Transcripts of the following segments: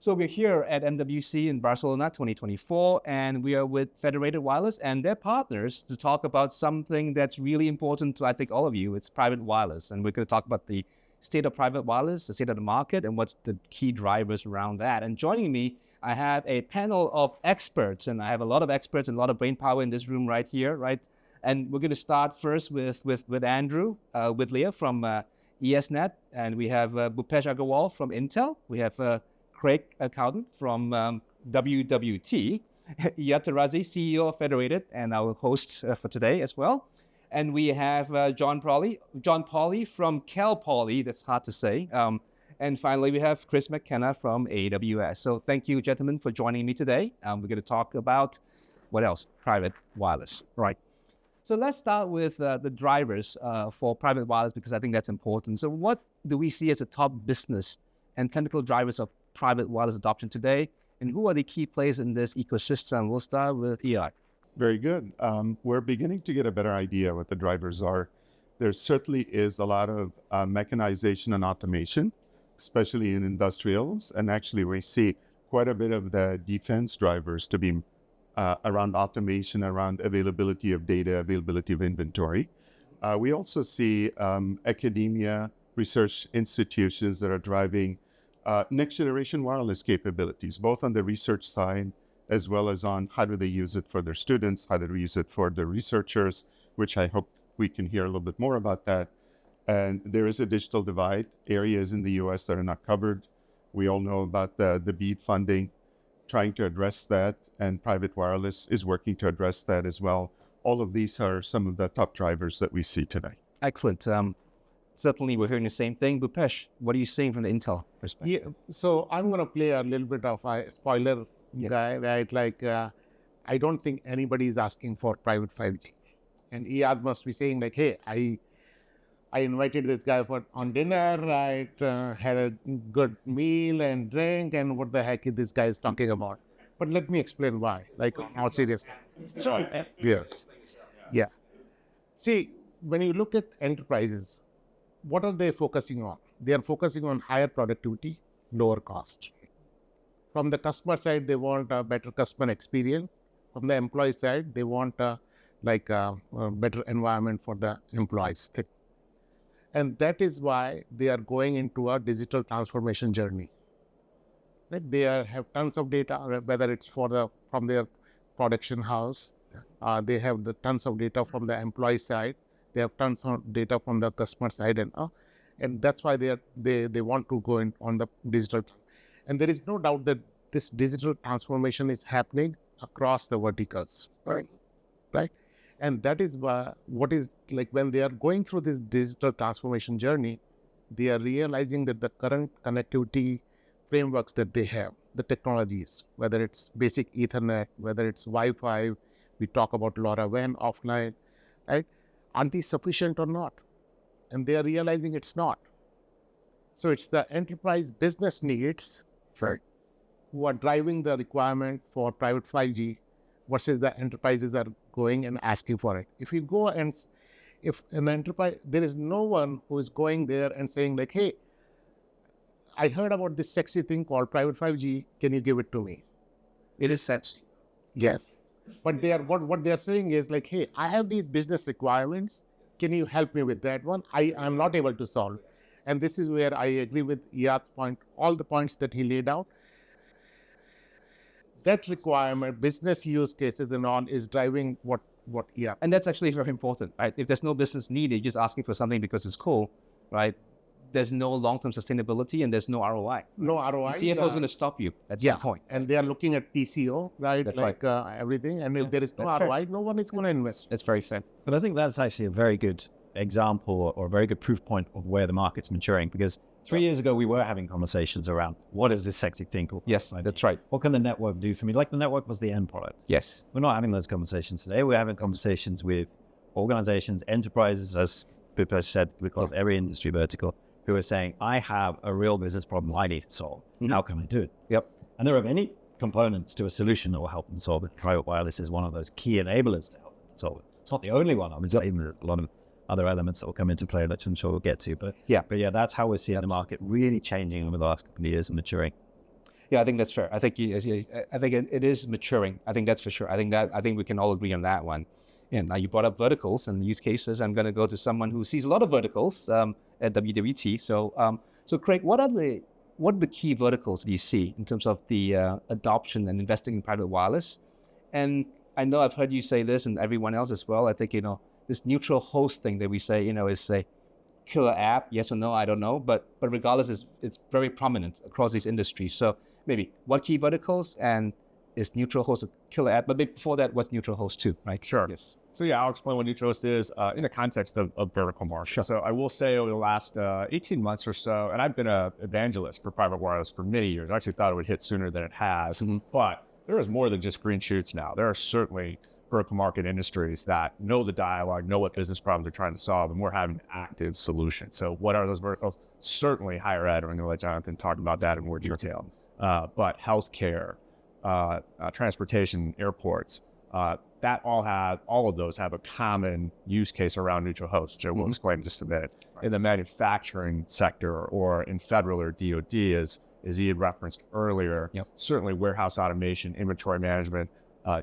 So we're here at MWC in Barcelona 2024, and we are with Federated Wireless and their partners to talk about something that's really important to, I think, all of you. It's private wireless. And we're going to talk about the state of private wireless, the state of the market, and what's the key drivers around that. And joining me, I have a panel of experts, and I have a lot of experts and a lot of brain power in this room right here, right? And we're going to start first with Andrew Whitlier from ESNet, and we have Bhupesh Agarwal from Intel. We have Craig Cowden from WWT, Iyad Tarazi, CEO of Federated, and our host for today as well. And we have John Pauley from Cal Poly, that's hard to say. And finally, we have Chris McKenna from AWS. So thank you, gentlemen, for joining me today. We're going to talk about, what else? Private wireless, right? So let's start with the drivers for private wireless, because I think that's important. So what do we see as the top business and technical drivers of private wireless adoption today, and who are the key players in this ecosystem? We'll start with Iyad. Very good. We're beginning to get a better idea what the drivers are. There certainly is a lot of mechanization and automation, especially in industrials, and actually we see quite a bit of the defense drivers to be around automation, around availability of data, availability of inventory. We also see academia, research institutions that are driving next generation wireless capabilities, both on the research side as well as on how do they use it for their students, how do they use it for the researchers, which I hope we can hear a little bit more about that. And there is a digital divide, areas in the US that are not covered. We all know about the BEAD funding, trying to address that, and private wireless is working to address that as well. All of these are some of the top drivers that we see today. Excellent. Certainly, we're hearing the same thing. Bhupesh, what are you seeing from the Intel perspective? Yeah, so I'm going to play a little bit of a spoiler guy, right? Like, I don't think anybody is asking for private 5G. And Iyad must be saying like, hey, I invited this guy on dinner, right? Had a good meal and drink, and what the heck is this guy is talking about? But let me explain why, like, how serious. Sure. Yes. Yeah. See, when you look at enterprises, what are they focusing on? They are focusing on higher productivity, lower cost. From the customer side, they want a better customer experience. From the employee side, they want a better environment for the employees. And that is why they are going into a digital transformation journey. Right? They have tons of data, whether it's from their production house. They have the tons of data from the employee side. They have tons of data from the customer side, and that's why they want to go in on the digital. And there is no doubt that this digital transformation is happening across the verticals, right? And that is what is like when they are going through this digital transformation journey, they are realizing that the current connectivity frameworks that they have, the technologies, whether it's basic Ethernet, whether it's Wi-Fi, we talk about LoRaWAN offline, right? Are these sufficient or not? And they are realizing it's not. So it's the enterprise business needs who are driving the requirement for private 5G versus the enterprises are going and asking for it. If you go and, if an enterprise, there is no one who is going there and saying like, hey, I heard about this sexy thing called private 5G, can you give it to me? It is sexy. Yes. But what they are saying is like, hey, I have these business requirements. Can you help me with that one? I am not able to solve. And this is where I agree with Iyad's point, all the points that he laid out. That requirement, business use cases and all is driving what Iyad. And that's actually very important, right? If there's no business need, you're just asking for something because it's cool, right? There's no long-term sustainability and there's no ROI. No ROI. The CFO is going to stop you at some point. And they are looking at TCO, right? That's like everything. And if there is no ROI, no one is going to invest. That's very fair. But I think that's actually a very good example or a very good proof point of where the market's maturing, because 3 years ago we were having conversations around what is this sexy thing called? Yes, that's right. What can the network do for me? Like the network was the end product. Yes. We're not having those conversations today. We're having conversations with organizations, enterprises, as Bhupesh said, because every industry vertical, who are saying, I have a real business problem I need to solve. How can I do it? Yep. And there are many components to a solution that will help them solve it. Private wireless is one of those key enablers to help them solve it. It's not the only one. I mean, there's even a lot of other elements that will come into play that I'm sure we'll get to. But yeah, that's how we're seeing the market really changing over the last couple of years and maturing. Yeah, I think that's fair. I think I think it is maturing. I think that's for sure. I think we can all agree on that one. And now you brought up verticals and use cases. I'm going to go to someone who sees a lot of verticals at WWT. So Craig, what are the key verticals do you see in terms of the adoption and investing in private wireless? And I know I've heard you say this, and everyone else as well. I think this neutral host thing that we say is a killer app, yes or no, I don't know, but regardless, it's very prominent across these industries. So maybe what key verticals, and is neutral host a killer app? But before that, what's neutral host 2, right? Sure. Yes. So yeah, I'll explain what neutral host is in the context of vertical market. Sure. So I will say over the last 18 months or so, and I've been an evangelist for private wireless for many years. I actually thought it would hit sooner than it has, but there is more than just green shoots now. There are certainly vertical market industries that know the dialogue, know what business problems they're trying to solve, and we're having active solutions. So what are those verticals? Certainly higher ed. I'm going to let Jonathan talk about that in more detail. But healthcare, transportation, airports, that all of those have a common use case around neutral host, which I will explain in just a minute. Right. In the manufacturing sector or in federal or DoD, as he had referenced earlier, certainly warehouse automation, inventory management,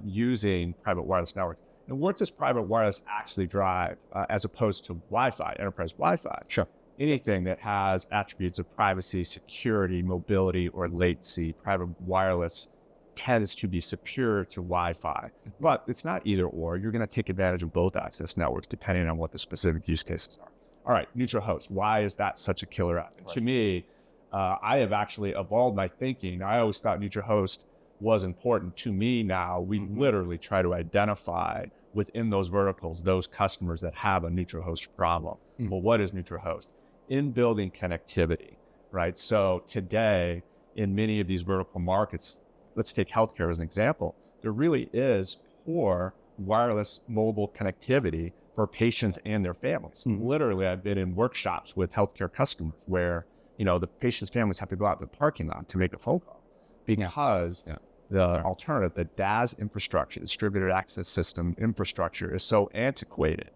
using private wireless networks. And what does private wireless actually drive as opposed to Wi-Fi, enterprise Wi-Fi? Sure. Anything that has attributes of privacy, security, mobility, or latency, private wireless tends to be superior to Wi-Fi. But it's not either or. You're going to take advantage of both access networks depending on what the specific use cases are. All right, neutral host. Why is that such a killer app? Right. To me, I have actually evolved my thinking. I always thought neutral host was important. To me now, we literally try to identify within those verticals, those customers that have a neutral host problem. Well, what is neutral host? In building connectivity, right? So today, in many of these vertical markets, let's take healthcare as an example, there really is poor wireless mobile connectivity for patients and their families. Literally, I've been in workshops with healthcare customers where, the patient's families have to go out to the parking lot to make a phone call because the alternative, the DAS infrastructure, distributed access system infrastructure, is so antiquated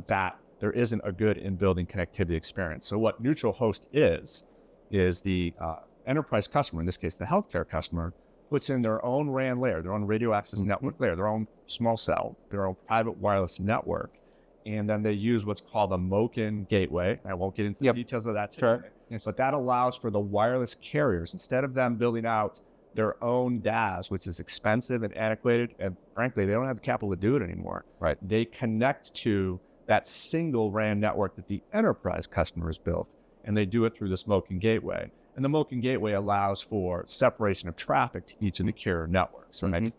that there isn't a good in-building connectivity experience. So what neutral host is the enterprise customer, in this case, the healthcare customer, puts in their own RAN layer, their own radio access network layer, their own small cell, their own private wireless network, and then they use what's called a MOCN gateway. I won't get into the details of that today, but that allows for the wireless carriers, instead of them building out their own DAS, which is expensive and antiquated, and frankly, they don't have the capital to do it anymore. Right. They connect to that single RAN network that the enterprise customers built, and they do it through this MOCN gateway. And the MOCN gateway allows for separation of traffic to each of the carrier networks, right?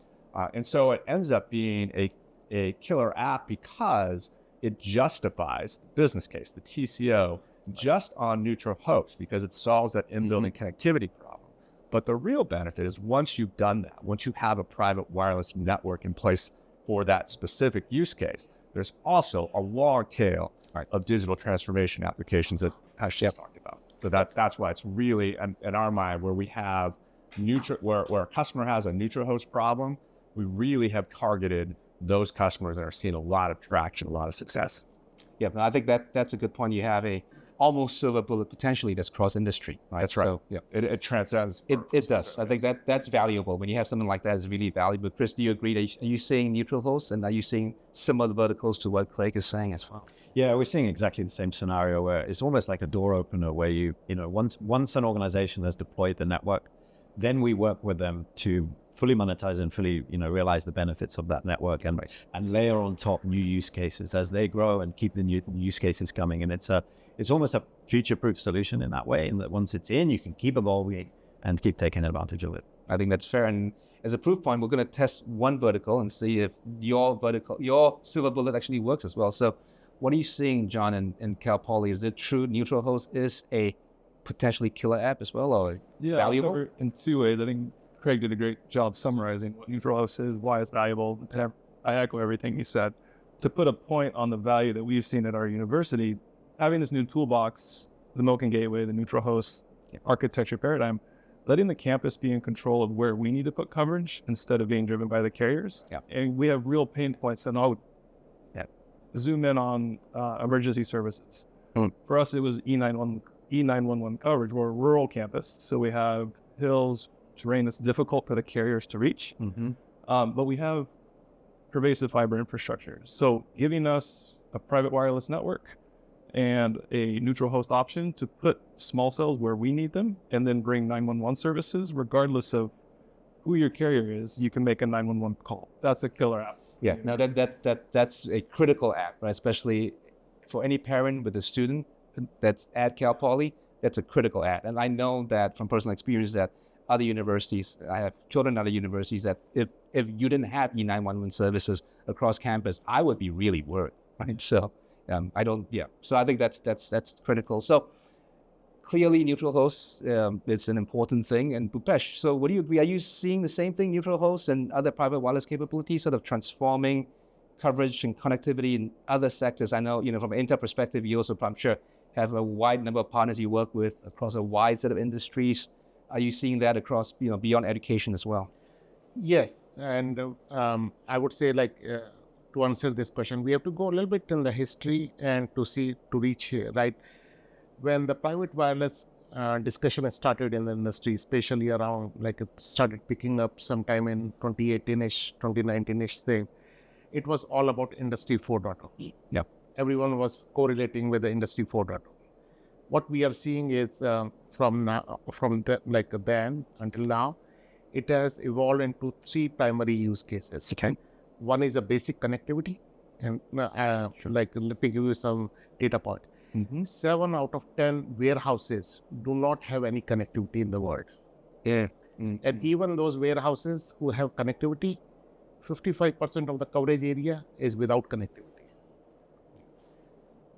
And so it ends up being a killer app because it justifies the business case, the TCO, just on neutral host, because it solves that in-building connectivity problem. But the real benefit is once you've done that, once you have a private wireless network in place for that specific use case, there's also a long tail of digital transformation applications that Ashley talked about. So that's why it's really, in our mind, where we have where a customer has a neutral host problem, we really have targeted those customers that are seeing a lot of traction, a lot of success. Yeah, but I think that's a good point. You have a almost silver bullet potentially that's cross industry, right? That's right. So, It transcends. It does. I think that's valuable. When you have something like that, it's really valuable. Chris, do you agree? Are you seeing neutral hosts, and are you seeing similar verticals to what Craig is saying as well? Yeah, we're seeing exactly the same scenario where it's almost like a door opener where once an organization has deployed the network, then we work with them to fully monetize and fully, realize the benefits of that network and layer on top new use cases as they grow and keep the new use cases coming. And it's almost a future-proof solution in that way, in that once it's in, you can keep evolving and keep taking advantage of it. I think that's fair. And as a proof point, we're going to test one vertical and see if your silver bullet actually works as well. So what are you seeing, John and Cal Poly? Is it true neutral host is a potentially killer app as well, or valuable? In two ways. I think Craig did a great job summarizing what neutral host is, why it's valuable. I echo everything he said. To put a point on the value that we've seen at our university, having this new toolbox, the MOCN gateway, the neutral host architecture paradigm, letting the campus be in control of where we need to put coverage instead of being driven by the carriers. Yeah. And we have real pain points, and I'll zoom in on emergency services. For us, it was E911 coverage. We're a rural campus, so we have hills, terrain that's difficult for the carriers to reach. But we have pervasive fiber infrastructure. So giving us a private wireless network and a neutral host option to put small cells where we need them and then bring 911 services, regardless of who your carrier is, you can make a 911 call. That's a killer app. Yeah, now that's a critical app, right? Especially for any parent with a student that's at Cal Poly, that's a critical app. And I know that from personal experience that other universities, I have children at other universities, that if you didn't have E911 services across campus, I would be really worried, right? So so I think that's critical. So clearly neutral hosts, it's an important thing. And Bhupesh, so what do you agree? Are you seeing the same thing, neutral hosts and other private wireless capabilities sort of transforming coverage and connectivity in other sectors? I know, from an Intel perspective, you also, I'm sure, have a wide number of partners you work with across a wide set of industries. Are you seeing that across, beyond education as well? Yes, and I would say, to answer this question, we have to go a little bit in the history and to reach here, right? When the private wireless discussion has started in the industry, especially around, it started picking up sometime in 2018-ish, 2019-ish thing, it was all about Industry 4.0. Yep. Everyone was correlating with the Industry 4.0. What we are seeing is from then until now, it has evolved into 3 primary use cases. Okay. One is a basic connectivity, and let me give you some data point. 7 out of 10 warehouses do not have any connectivity in the world. Yeah. And even those warehouses who have connectivity, 55% of the coverage area is without connectivity.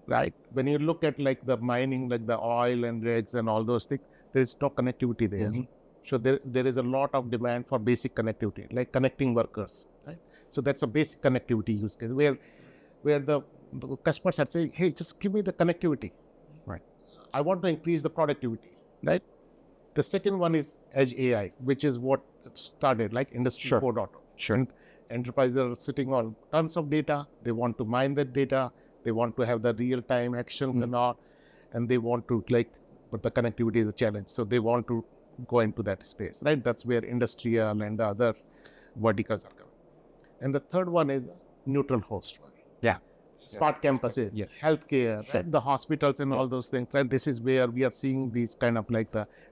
Right? When you look at the mining, the oil and rigs and all those things, there is no connectivity there. So there is a lot of demand for basic connectivity, like connecting workers. Right? So that's a basic connectivity use case where the customers are saying, hey, just give me the connectivity. Right. I want to increase the productivity. Right. The second one is Edge AI, which is what started like Industry 4.0. Sure. And enterprises are sitting on tons of data. They want to mine that data. They want to have the real-time actions and all. And they want to but the connectivity is a challenge. So they want to go into that space, right? That's where industrial and the other verticals are coming. And the third one is neutral host one. Yeah. Smart campuses, healthcare, right? The hospitals and all those things, right? This is where we are seeing these kind of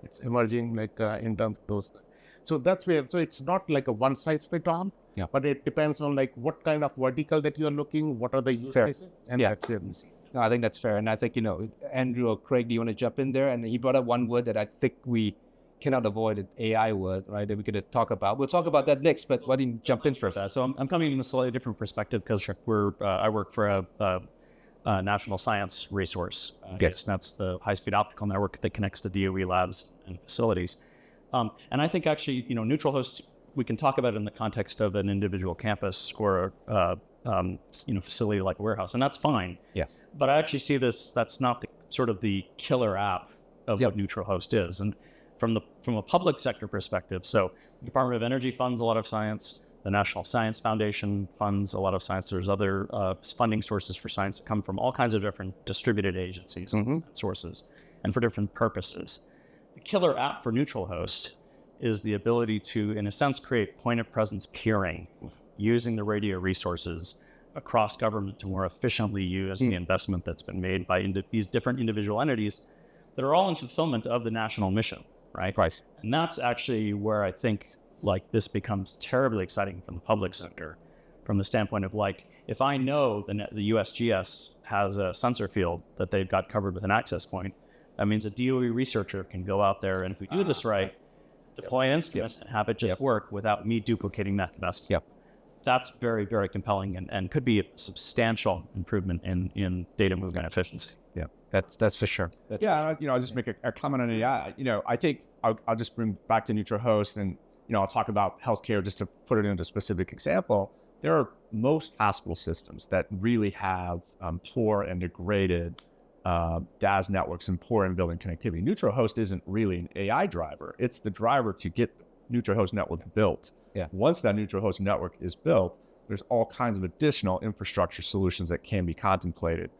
it's emerging in terms of those things. So that's where, so it's not like a one size fit all, but it depends on what kind of vertical that you are looking, what are the use cases, and that's where we see it. No, I think that's fair. And I think, Andrew or Craig, do you want to jump in there? And he brought up one word that I think we cannot avoid, an AI word, right, that we could talk about. We'll talk about that next, but why don't you jump in first? So I'm coming from a slightly different perspective because I work for a national science resource. Yes. That's the high-speed optical network that connects to DOE labs and facilities. And I think actually, neutral hosts, we can talk about it in the context of an individual campus or facility like a warehouse, and that's fine. Yes. But I actually see that's not the killer app of what neutral host is. And from a public sector perspective, so the Department of Energy funds a lot of science, the National Science Foundation funds a lot of science. There's other funding sources for science that come from all kinds of different distributed agencies and sources, and for different purposes. The killer app for neutral host is the ability to, in a sense, create point of presence peering using the radio resources across government to more efficiently use the investment that's been made by these different individual entities that are all in fulfillment of the national mission, right? Right. And that's actually where I think this becomes terribly exciting from the public sector, from the standpoint of if I know the USGS has a sensor field that they've got covered with an access point, that means a DOE researcher can go out there and, if we do this right, deploy an instrument and have it just work without me duplicating that investment. That's very, very compelling and could be a substantial improvement in data movement efficiency. Yeah, that's for sure. I'll just make a comment on AI. I think I'll just bring back to neutral host, and I'll talk about healthcare just to put it into a specific example. There are most hospital systems that really have poor and degraded DAS networks and poor in building connectivity. Neutral host isn't really an AI driver. It's the driver to get the neutral host network built. Yeah. Once that neutral host network is built, there's all kinds of additional infrastructure solutions that can be contemplated.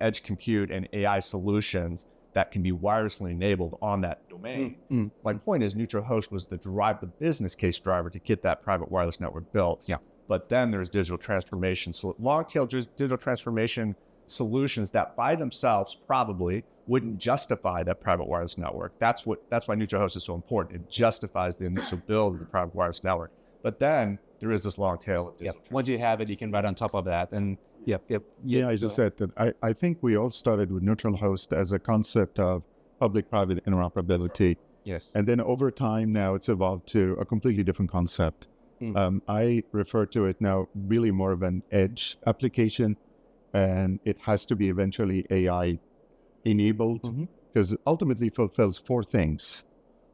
Edge compute and AI solutions that can be wirelessly enabled on that domain. My point is neutral host was the business case driver to get that private wireless network built. Yeah. But then there's digital transformation. So long-tail digital transformation solutions that by themselves probably wouldn't justify that private wireless network. That's why neutral host is so important. It justifies the initial build of the private wireless network. But then there is this long tail of digital. Once you have it, you can write on top of that. And Yeah, I just said that I think we all started with neutral host as a concept of public-private interoperability. Yes. And then over time now it's evolved to a completely different concept. I refer to it now really more of an edge application, and it has to be eventually AI enabled because it ultimately fulfills four things.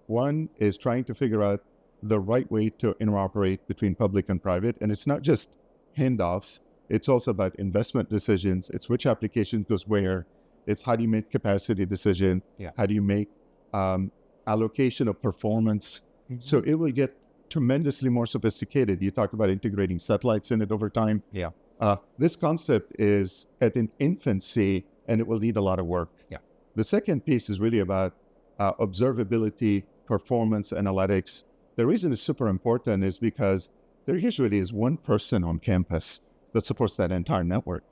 One is trying to figure out the right way to interoperate between public and private. And it's not just handoffs. It's also about investment decisions. It's which application goes where. It's how do you make capacity decision? How do you make allocation of performance? So it will get tremendously more sophisticated. You talk about integrating satellites in it over time. This concept is at an infancy and it will need a lot of work. The second piece is really about observability, performance, analytics. The reason it's super important is because there usually is one person on campus that supports that entire network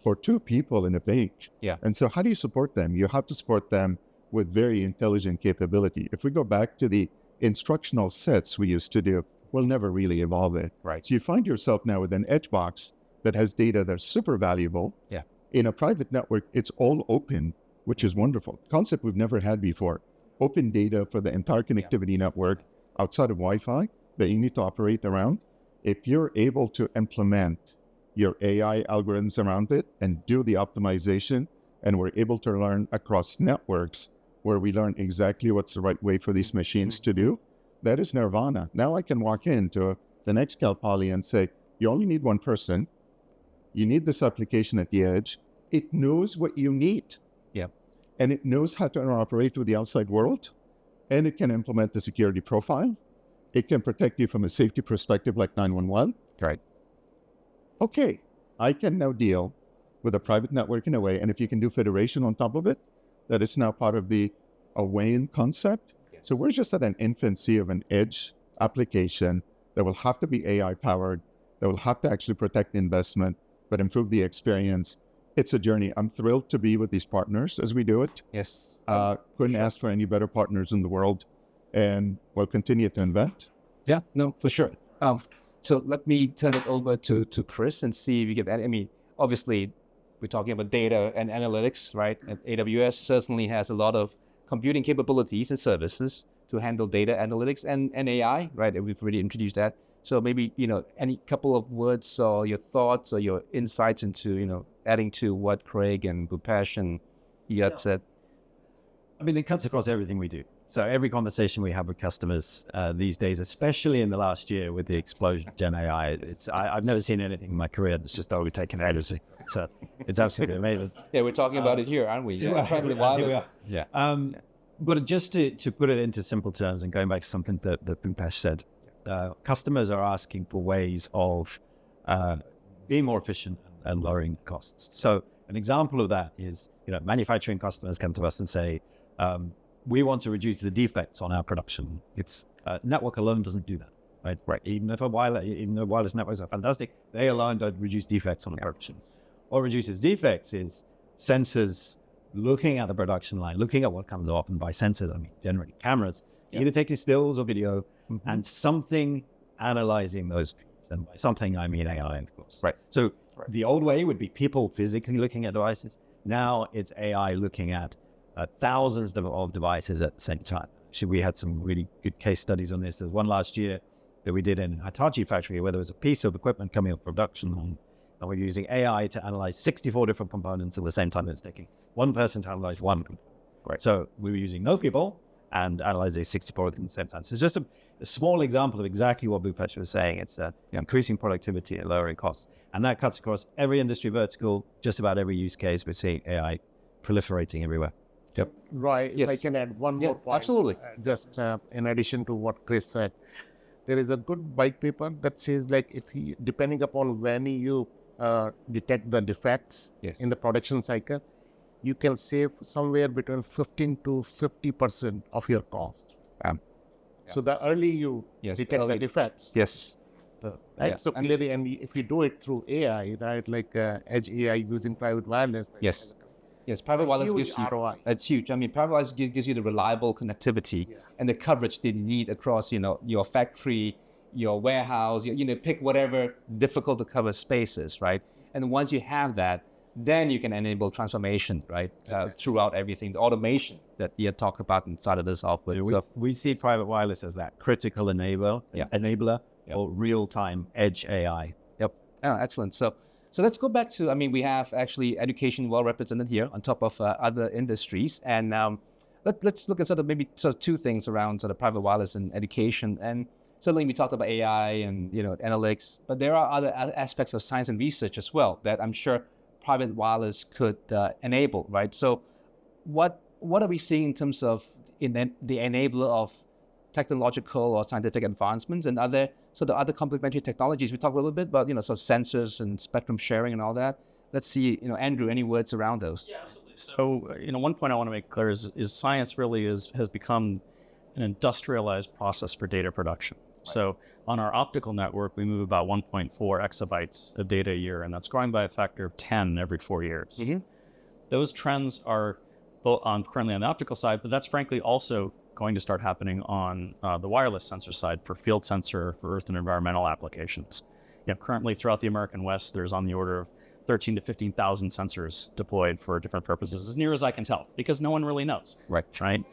or two people in a bank. And so how do you support them? You have to support them with very intelligent capability. If we go back to the instructional sets we used to do, we'll never really evolve it. So you find yourself now with an edge box that has data that's super valuable. In a private network, it's all open, which is wonderful. Concept we've never had before. Open data for the entire connectivity network outside of Wi-Fi that you need to operate around. If you're able to implement your AI algorithms around it and do the optimization, and we're able to learn across networks where we learn exactly what's the right way for these machines to do, that is nirvana. Now I can walk into the next Cal Poly and say, you only need one person. You need this application at the edge. It knows what you need. And it knows how to interoperate with the outside world. And it can implement the security profile. It can protect you from a safety perspective like 911. Okay, I can now deal with a private network in a way. And if you can do federation on top of it, that is now part of the WAN concept. So we're just at an infancy of an edge application that will have to be AI powered, that will have to actually protect the investment, but improve the experience. It's a journey. I'm thrilled to be with these partners as we do it. Couldn't ask for any better partners in the world, and we'll continue to invent. No, for sure. So let me turn it over to Chris and see if you can add. I mean, obviously, we're talking about data and analytics, right? And AWS certainly has a lot of computing capabilities and services to handle data analytics and AI, right? And we've already introduced that. So maybe, any couple of words or your thoughts or your insights into, adding to what Craig and Bhupesh and Iyad said. I mean, it cuts across everything we do. So every conversation we have with customers these days, especially in the last year with the explosion of Gen AI, I've never seen anything in my career that's just overtaken everything. So it's absolutely amazing. We're talking about it here, aren't we? Private wireless. But just to put it into simple terms and going back to something that Bhupesh said, customers are asking for ways of being more efficient and lowering costs. So an example of that is, manufacturing customers come to us and say, we want to reduce the defects on our production. It's network alone doesn't do that, right? Even though wireless networks are fantastic, they alone don't reduce defects on production. What reduces defects is sensors looking at the production line, looking at what comes off, and by sensors, I mean generally cameras, either taking stills or video, and something analyzing those feeds. And by something, I mean AI, of course. So the old way would be people physically looking at devices. Now it's AI looking at thousands of devices at the same time. Actually, we had some really good case studies on this. There's one last year that we did in Hitachi factory where there was a piece of equipment coming off production line, and we're using AI to analyze 64 different components at the same time. It's taking one person to analyze one. So we were using no people and analyzing 64 at the same time. So it's just a small example of exactly what Bhupesh was saying. It's increasing productivity and lowering costs. And that cuts across every industry vertical, just about every use case. We're seeing AI proliferating everywhere. Roy, if I can add one more point. Absolutely. Just in addition to what Chris said, there is a good white paper that says depending upon when you detect the defects in the production cycle, you can save somewhere between 15 to 50% of your cost. So the early you detect the defects, Yes. right? Yeah. So clearly, and if you do it through AI, right, like edge AI using private wireless. Yes. Yes, private wireless gives you ROI. It's huge. I mean, private wireless gives you the reliable connectivity and the coverage that you need across, your factory, your warehouse. Pick whatever difficult to cover spaces, right? And once you have that, then you can enable transformation, right, throughout everything. The automation that you talk about and started us off with. We see private wireless as that critical enabler for real-time edge AI. Yep. Oh, excellent. So let's go back to, we have actually education well represented here on top of other industries. And let's look at sort of two things around sort of private wireless and education. And certainly we talked about AI and, analytics, but there are other aspects of science and research as well that I'm sure private wireless could enable, right? So what are we seeing in terms of the enabler of technological or scientific advancements and other complementary technologies? We talked a little bit about, so sensors and spectrum sharing and all that. Let's see, Andrew, any words around those? Yeah, absolutely. So, one point I want to make clear is science really has become an industrialized process for data production. Right. So on our optical network, we move about 1.4 exabytes of data a year, and that's growing by a factor of 10 every 4 years. Mm-hmm. Those trends are both currently on the optical side, but that's frankly also going to start happening on the wireless sensor side for field sensor, for earth and environmental applications. Currently throughout the American West, there's on the order of 13 to 15,000 sensors deployed for different purposes, as near as I can tell, because no one really knows. Right. Right.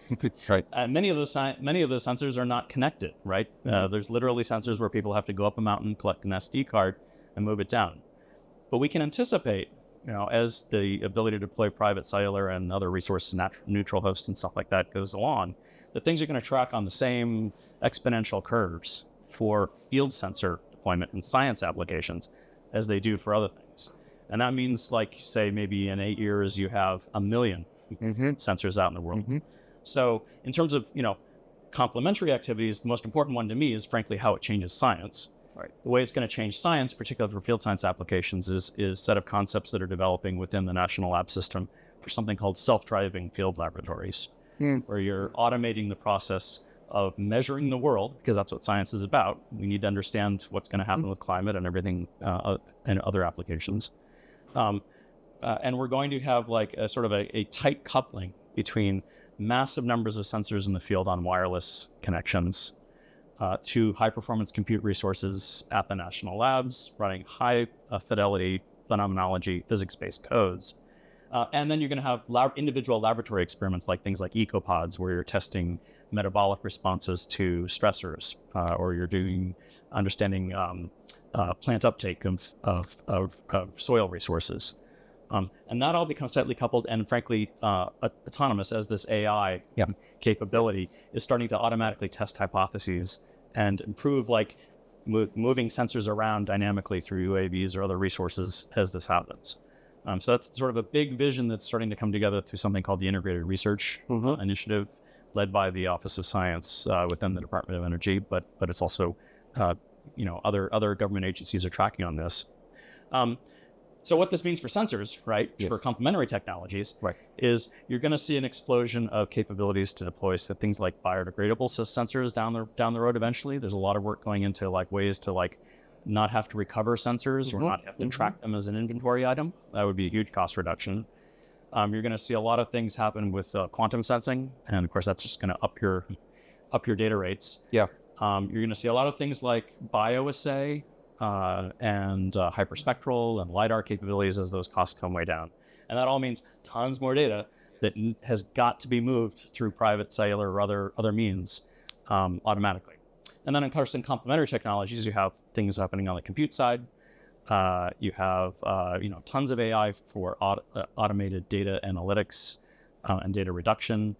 Many of those sensors are not connected. Right. There's literally sensors where people have to go up a mountain, collect an SD card, and move it down. But we can anticipate, as the ability to deploy private cellular and other resource neutral hosts and stuff like that goes along, that things are going to track on the same exponential curves for field sensor deployment and science applications as they do for other things. And that means, like, say, maybe in 8 years, you have 1 million sensors out in the world. Mm-hmm. So in terms of, complementary activities, the most important one to me is, frankly, how it changes science. Right. The way it's going to change science, particularly for field science applications, is a set of concepts that are developing within the National Lab System for something called self-driving field laboratories, where you're automating the process of measuring the world, because that's what science is about. We need to understand what's going to happen with climate and everything and other applications. And we're going to have like a sort of a tight coupling between massive numbers of sensors in the field on wireless connections to high performance compute resources at the national labs running high fidelity phenomenology physics-based codes. And then you're going to have individual laboratory experiments like things like ecopods, where you're testing metabolic responses to stressors, or you're doing understanding plant uptake of soil resources. And that all becomes tightly coupled and, frankly, autonomous, as this AI capability is starting to automatically test hypotheses and improve, like, moving sensors around dynamically through UAVs or other resources as this happens. So that's sort of a big vision that's starting to come together through something called the Integrated Research Initiative, led by the Office of Science within the Department of Energy, but it's also other government agencies are tracking on this. So what this means for sensors, right, for complementary technologies, is you're going to see an explosion of capabilities to deploy things like biodegradable sensors down the road eventually. There's a lot of work going into like ways to like not have to recover sensors or not have to track them as an inventory item. That would be a huge cost reduction. You're going to see a lot of things happen with quantum sensing, and of course that's just going to up your data rates. You're going to see a lot of things like bioassay and hyperspectral and LiDAR capabilities as those costs come way down. And that all means tons more data that has got to be moved through private cellular or other means automatically. And then, of course, in complementary technologies, you have things happening on the compute side. You have tons of AI for automated data analytics and data reduction.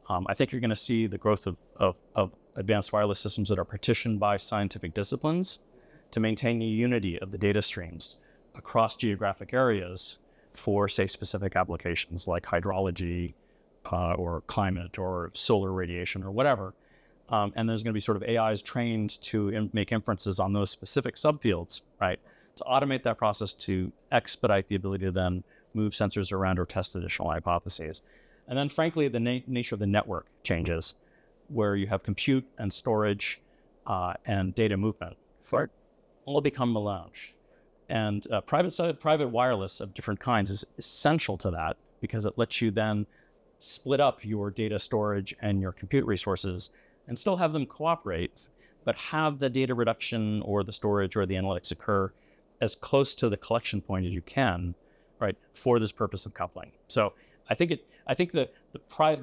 I think you're going to see the growth of advanced wireless systems that are partitioned by scientific disciplines to maintain the unity of the data streams across geographic areas for, say, specific applications like hydrology or climate or solar radiation or whatever. And there's going to be sort of AIs trained to make inferences on those specific subfields, right, to automate that process to expedite the ability to then move sensors around, or test additional hypotheses. And then, frankly, the nature of the network changes, where you have compute and storage and data movement. All become melange. And private wireless of different kinds is essential to that, because it lets you then split up your data storage and your compute resources and still have them cooperate, but have the data reduction or the storage or the analytics occur as close to the collection point as you can, right, for this purpose of coupling. So I think the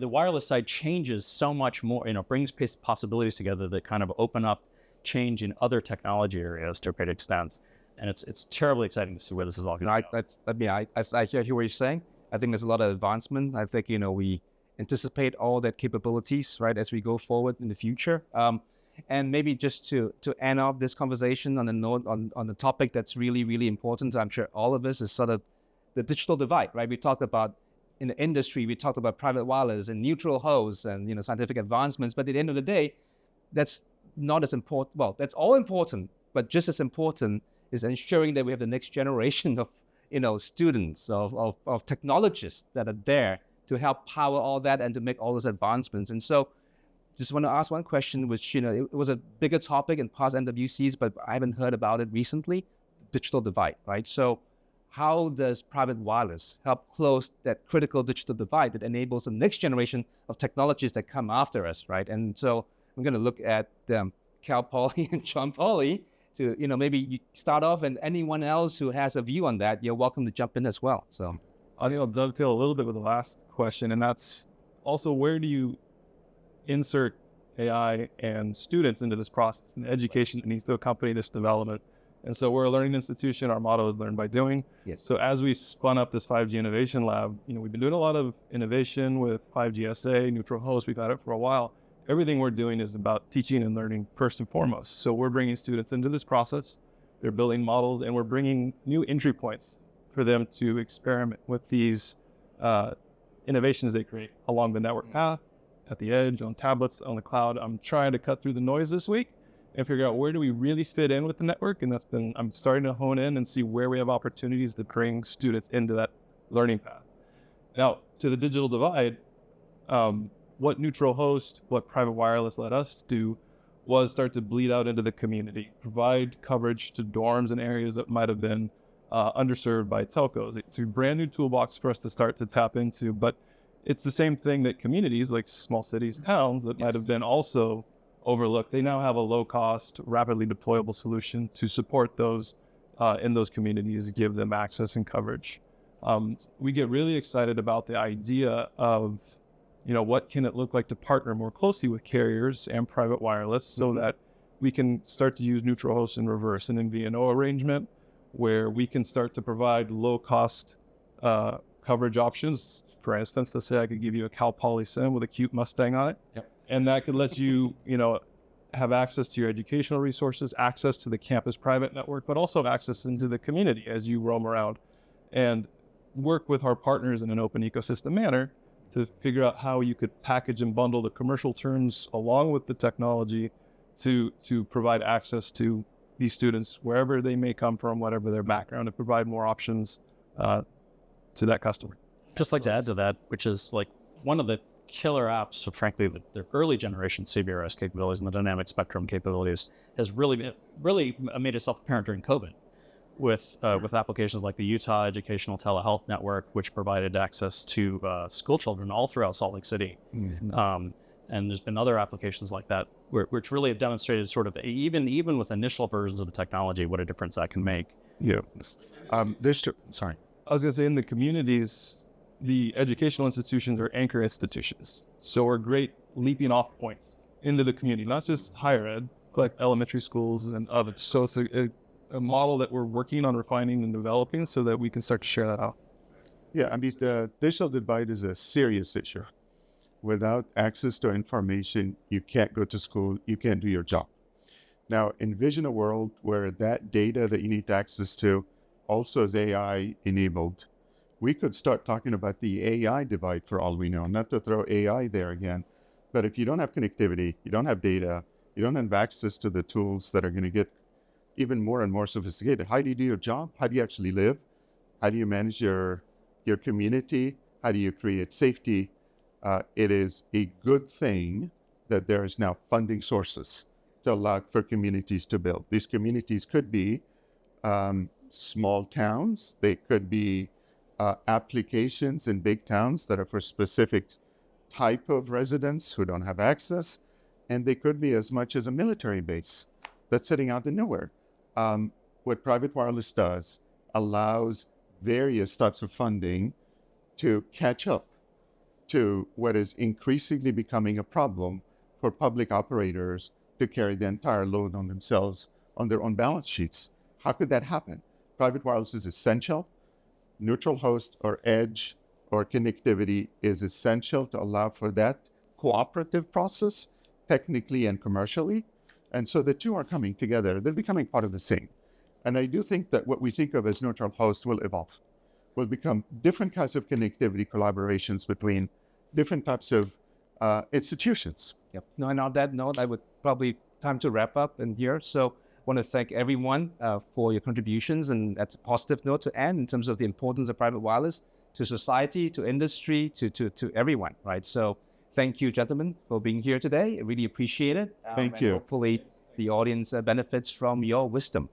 wireless side changes so much more, brings possibilities together that kind of open up change in other technology areas to a great extent. And it's terribly exciting to see where this is all going to go. I hear what you're saying. I think there's a lot of advancement. I think, we anticipate all that capabilities, right, as we go forward in the future. And maybe just to end off this conversation on a note on the topic that's really, really important, I'm sure all of us, is sort of the digital divide, right? We talked about in the industry, we talked about private wireless and neutral hosts and, scientific advancements. But at the end of the day, that's not as important. Well, that's all important, but just as important is ensuring that we have the next generation of, students, of technologists that are there to help power all that and to make all those advancements. And so just want to ask one question, which, it was a bigger topic in past MWCs, but I haven't heard about it recently, digital divide, right? So how does private wireless help close that critical digital divide that enables the next generation of technologies that come after us, right? And so I'm going to look at Cal Poly and John Poly to, maybe you start off, and anyone else who has a view on that, you're welcome to jump in as well. So I think I'll dovetail a little bit with the last question, and that's also, where do you insert AI and students into this process and the education that needs to accompany this development? And so we're a learning institution. Our motto is learn by doing. Yes. So as we spun up this 5G Innovation Lab, we've been doing a lot of innovation with 5G SA, neutral host. We've had it for a while. Everything we're doing is about teaching and learning first and foremost. So we're bringing students into this process. They're building models, and we're bringing new entry points for them to experiment with these innovations they create along the network path, at the edge, on tablets, on the cloud. I'm trying to cut through the noise this week and figure out, where do we really fit in with the network? And I'm starting to hone in and see where we have opportunities to bring students into that learning path. Now, to the digital divide, what neutral host, what private wireless let us do was start to bleed out into the community, provide coverage to dorms and areas that might have been underserved by telcos. It's a brand new toolbox for us to start to tap into, but it's the same thing that communities like small cities, towns that might have been also overlooked. They now have a low-cost, rapidly deployable solution to support those in those communities, give them access and coverage. We get really excited about the idea of, what can it look like to partner more closely with carriers and private wireless so that we can start to use neutral hosts in reverse, an MVNO arrangement where we can start to provide low-cost coverage options. For instance, let's say I could give you a Cal Poly SIM with a cute Mustang on it. Yep. And that could let you, have access to your educational resources, access to the campus private network, but also access into the community as you roam around, and work with our partners in an open ecosystem manner to figure out how you could package and bundle the commercial terms along with the technology to provide access to these students wherever they may come from, whatever their background, to provide more options to that customer. Just like to add to that, which is like one of the killer apps, so frankly, the early generation CBRS capabilities and the dynamic spectrum capabilities has really made itself apparent during COVID with applications like the Utah Educational Telehealth Network, which provided access to school children all throughout Salt Lake City. Mm-hmm. And there's been other applications like that which really have demonstrated sort of, even with initial versions of the technology, what a difference that can make. Yeah. Sorry. I was going to say, in the communities, the educational institutions are anchor institutions. So we're great leaping off points into the community, not just higher ed, but elementary schools and others. So it's a model that we're working on refining and developing so that we can start to share that out. Yeah, the digital divide is a serious issue. Without access to information, you can't go to school, you can't do your job. Now, envision a world where that data that you need access to also is AI enabled. We could start talking about the AI divide for all we know, not to throw AI there again. But if you don't have connectivity, you don't have data, you don't have access to the tools that are going to get even more and more sophisticated. How do you do your job? How do you actually live? How do you manage your your community? How do you create safety? It is a good thing that there is now funding sources to allow for communities to build. These communities could be small towns. They could be applications in big towns that are for specific type of residents who don't have access. And they could be as much as a military base that's sitting out in nowhere. What private wireless does allows various types of funding to catch up to what is increasingly becoming a problem for public operators to carry the entire load on themselves on their own balance sheets. How could that happen? Private wireless is essential. Neutral host or edge or connectivity is essential to allow for that cooperative process, technically and commercially. And so the two are coming together. They're becoming part of the same. And I do think that what we think of as neutral host will evolve, will become different kinds of connectivity collaborations between different types of institutions. Yep. No, and on that note, I would probably time to wrap up in here. So I want to thank everyone for your contributions, and that's a positive note to end in terms of the importance of private wireless to society, to industry, to everyone, right? So thank you, gentlemen, for being here today. I really appreciate it. Thank and you. Hopefully the audience benefits from your wisdom.